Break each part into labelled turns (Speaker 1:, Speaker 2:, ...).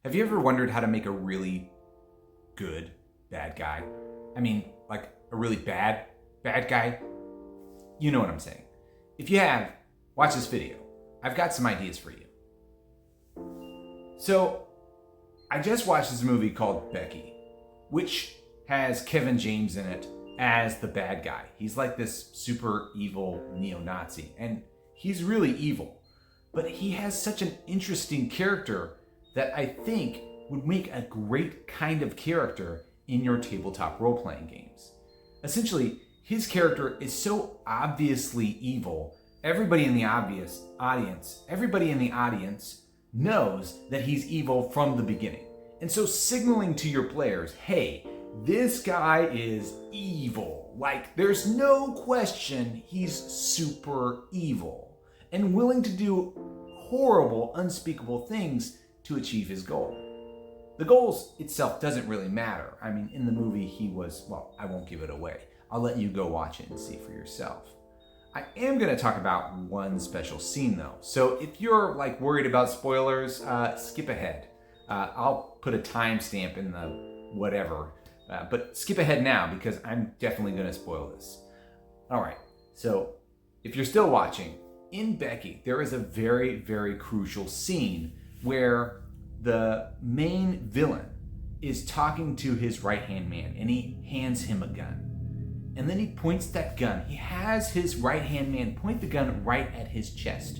Speaker 1: Have you ever wondered how to make a really good bad guy? I mean, like a really bad guy? You know what I'm saying. If you have, watch this video. I've got some ideas for you. So, I just watched this movie called Becky, which has Kevin James in it as the bad guy. He's like this super evil neo-Nazi, and he's really evil. But he has such an interesting character that I think would make a great kind of character in your tabletop role-playing games. Essentially, his character is so obviously evil, everybody in the audience knows that he's evil from the beginning. And so signaling to your players, hey, this guy is evil. Like, there's no question he's super evil and willing to do horrible, unspeakable things to achieve his goal. The goals itself doesn't really matter. I mean, in the movie he was, well, I won't give it away. I'll let you go watch it and see for yourself. I am going to talk about one special scene though. So if you're like worried about spoilers, skip ahead. I'll put a timestamp in the whatever, but skip ahead now because I'm definitely going to spoil this. All right, so if you're still watching, in Becky, there is a very, very crucial scene where the main villain is talking to his right-hand man and he hands him a gun. And then he points that gun. He has his right-hand man point the gun right at his chest.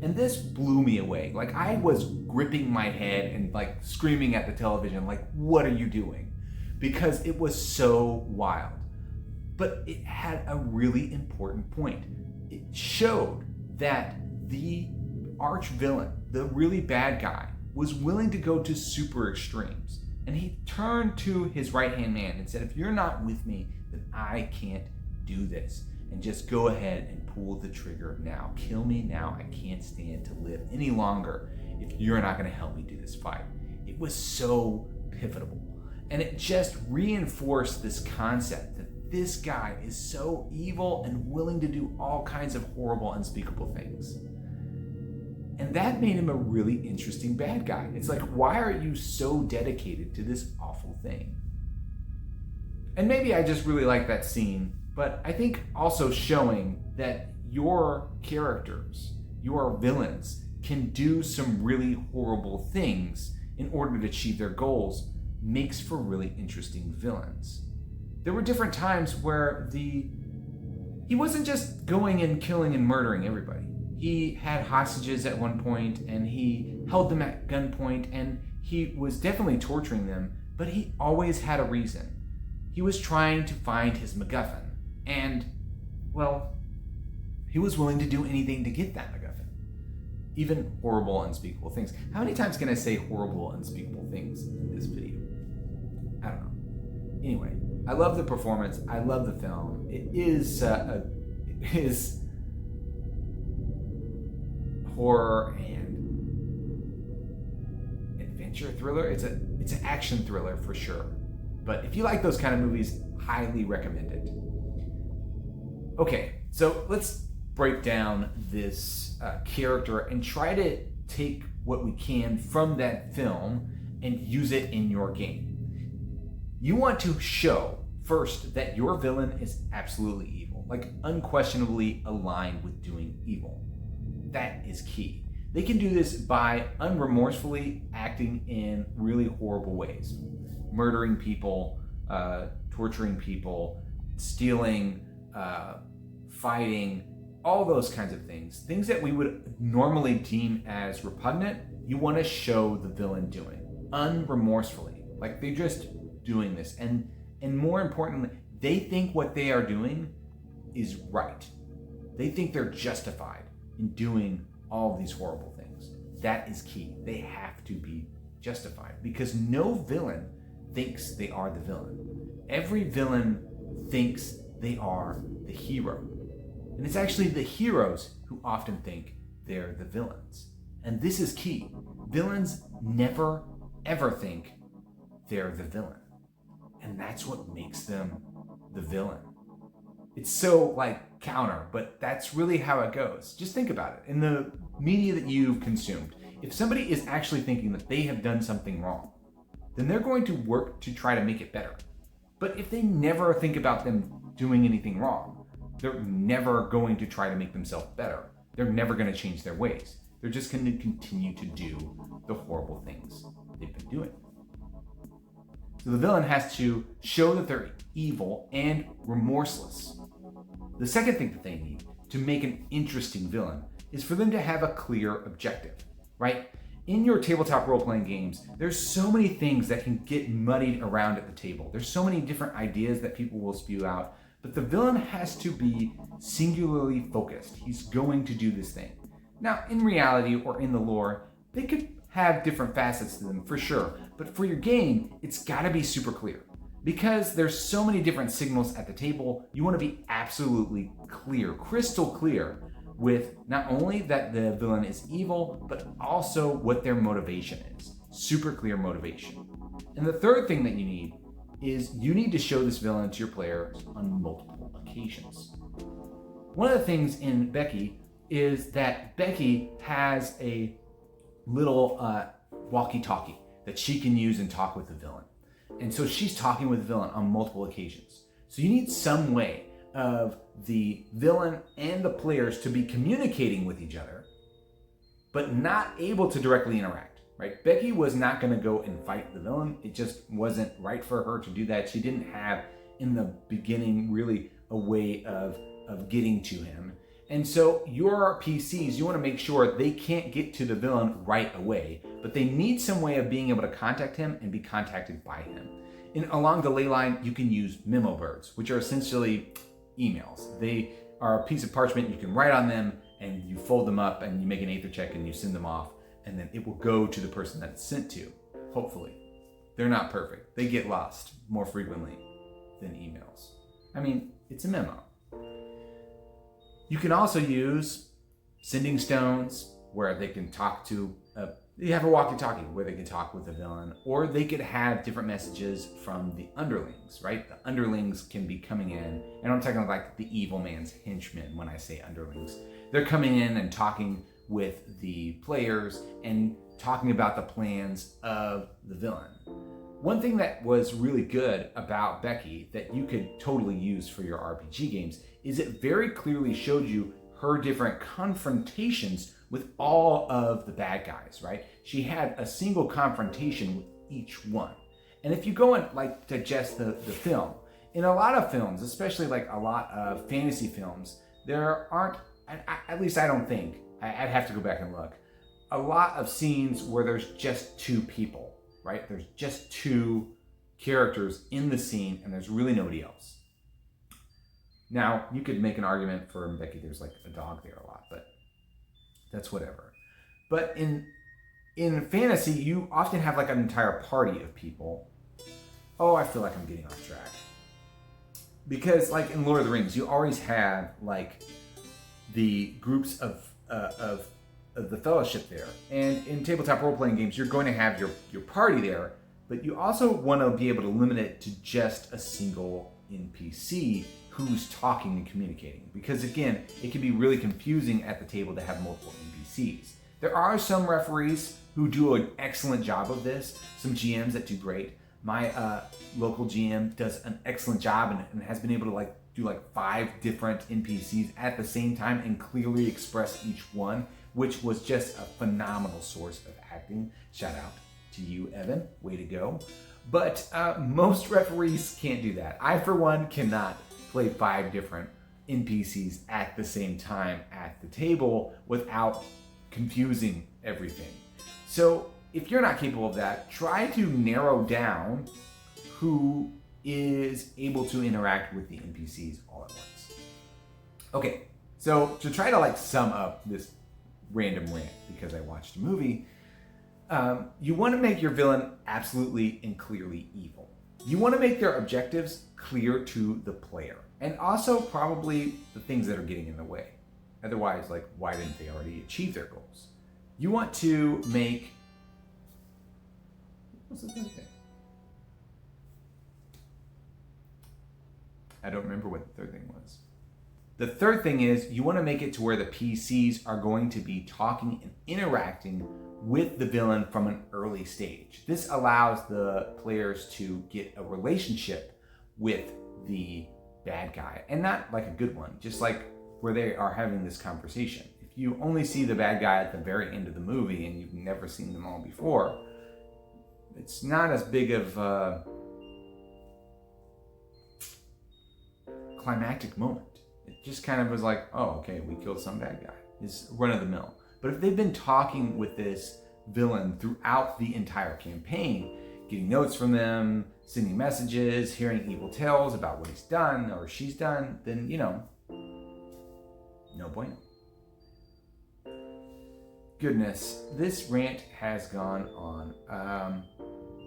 Speaker 1: And this blew me away. Like, I was gripping my head and like screaming at the television, like, what are you doing? Because it was so wild. But it had a really important point. It showed that the arch villain, the really bad guy, was willing to go to super extremes. And he turned to his right-hand man and said, if you're not with me, then I can't do this. And just go ahead and pull the trigger now. Kill me now. I can't stand to live any longer if you're not going to help me do this fight. It was so pivotal. And it just reinforced this concept that this guy is so evil and willing to do all kinds of horrible, unspeakable things. And that made him a really interesting bad guy. It's like, why are you so dedicated to this awful thing? And maybe I just really like that scene, but I think also showing that your characters, your villains, can do some really horrible things in order to achieve their goals makes for really interesting villains. There were different times where he wasn't just going and killing and murdering everybody. He had hostages at one point and he held them at gunpoint and he was definitely torturing them, but he always had a reason. He was trying to find his MacGuffin and, well, he was willing to do anything to get that MacGuffin. Even horrible, unspeakable things. How many times can I say horrible, unspeakable things in this video? I don't know. Anyway, I love the performance. I love the film. It is horror and adventure thriller. It's an action thriller for sure. But if you like those kind of movies, highly recommend it. Okay, so let's break down this character and try to take what we can from that film and use it in your game. You want to show first that your villain is absolutely evil, like unquestionably aligned with doing evil. That is key. They can do this by unremorsefully acting in really horrible ways. Murdering people, torturing people, stealing, fighting, all those kinds of things. Things that we would normally deem as repugnant, you want to show the villain doing. Unremorsefully. Like they're just doing this. And more importantly, they think what they are doing is right. They think they're justified in doing all these horrible things. That is key. They have to be justified because no villain thinks they are the villain. Every villain thinks they are the hero. And it's actually the heroes who often think they're the villains. And this is key. Villains never, ever think they're the villain. And that's what makes them the villain. It's so counter, but that's really how it goes. Just think about it. In the media that you've consumed, if somebody is actually thinking that they have done something wrong, then they're going to work to try to make it better. But if they never think about them doing anything wrong, they're never going to try to make themselves better. They're never going to change their ways. They're just going to continue to do the horrible things they've been doing. So the villain has to show that they're evil and remorseless. The second thing that they need to make an interesting villain is for them to have a clear objective, right? In your tabletop role-playing games, there's so many things that can get muddied around at the table. There's so many different ideas that people will spew out, but the villain has to be singularly focused. He's going to do this thing. Now, in reality or in the lore, they could have different facets to them for sure, but for your game, it's gotta be super clear. Because there's so many different signals at the table, you wanna be absolutely clear, crystal clear, with not only that the villain is evil, but also what their motivation is. Super clear motivation. And the third thing that you need is you need to show this villain to your players on multiple occasions. One of the things in Becky is that Becky has a little walkie-talkie that she can use and talk with the villain. And so she's talking with the villain on multiple occasions. So you need some way of the villain and the players to be communicating with each other, but not able to directly interact, right? Becky was not going to go and fight the villain. It just wasn't right for her to do that. She didn't have, in the beginning, really a way of getting to him. And so your PCs, you want to make sure they can't get to the villain right away, but they need some way of being able to contact him and be contacted by him. Along the ley line, you can use memo birds, which are essentially emails. They are a piece of parchment, you can write on them, and you fold them up, and you make an aether check, and you send them off, and then it will go to the person that it's sent to, hopefully. They're not perfect. They get lost more frequently than emails. I mean, it's a memo. You can also use sending stones, where they can talk to, you have a walkie-talkie where they can talk with the villain, or they could have different messages from the underlings, right? The underlings can be coming in, and I'm talking like the evil man's henchmen when I say underlings. They're coming in and talking with the players and talking about the plans of the villain. One thing that was really good about Becky that you could totally use for your RPG games is it very clearly showed you her different confrontations with all of the bad guys, right? She had a single confrontation with each one. And if you go and like digest the film, in a lot of films, especially like a lot of fantasy films, there aren't, at least I don't think, I'd have to go back and look, a lot of scenes where there's just two people, right? There's just two characters in the scene and there's really nobody else. Now, you could make an argument for Becky, there's like a dog there a lot, but that's whatever. But in fantasy, you often have like an entire party of people. Oh, I feel like I'm getting off track. Because like in Lord of the Rings, you always have like the groups of the fellowship there. And in tabletop role-playing games, you're going to have your party there, but you also want to be able to limit it to just a single NPC who's talking and communicating. Because again, it can be really confusing at the table to have multiple NPCs. There are some referees who do an excellent job of this, some GMs that do great. My local GM does an excellent job and has been able to do 5 different NPCs at the same time and clearly express each one, which was just a phenomenal source of acting. Shout out to you, Evan, way to go. But most referees can't do that. I, for one, cannot play 5 different NPCs at the same time at the table without confusing everything. So if you're not capable of that, try to narrow down who is able to interact with the NPCs all at once. Okay, so to try to sum up this random rant because I watched a movie, you want to make your villain absolutely and clearly evil. You want to make their objectives clear to the player, and also probably the things that are getting in the way. Otherwise, why didn't they already achieve their goals? You want to make... What's the third thing? I don't remember what the third thing was. The third thing is you want to make it to where the PCs are going to be talking and interacting with the villain from an early stage. This allows the players to get a relationship with the bad guy, and not like a good one, just like where they are having this conversation. If you only see the bad guy at the very end of the movie and you've never seen them all before, it's not as big of a climactic moment. It just kind of was like, oh, okay, we killed some bad guy. It's run of the mill. But if they've been talking with this villain throughout the entire campaign, getting notes from them, sending messages, hearing evil tales about what he's done or she's done, then, no bueno. Goodness, this rant has gone on.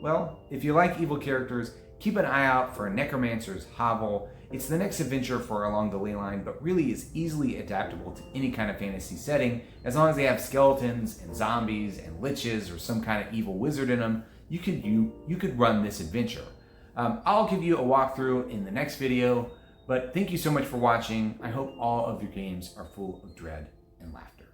Speaker 1: Well, if you like evil characters, keep an eye out for Necromancer's Hovel. It's the next adventure for Along the Ley Line, but really is easily adaptable to any kind of fantasy setting. As long as they have skeletons and zombies and liches or some kind of evil wizard in them, you could run this adventure. I'll give you a walkthrough in the next video, but thank you so much for watching. I hope all of your games are full of dread and laughter.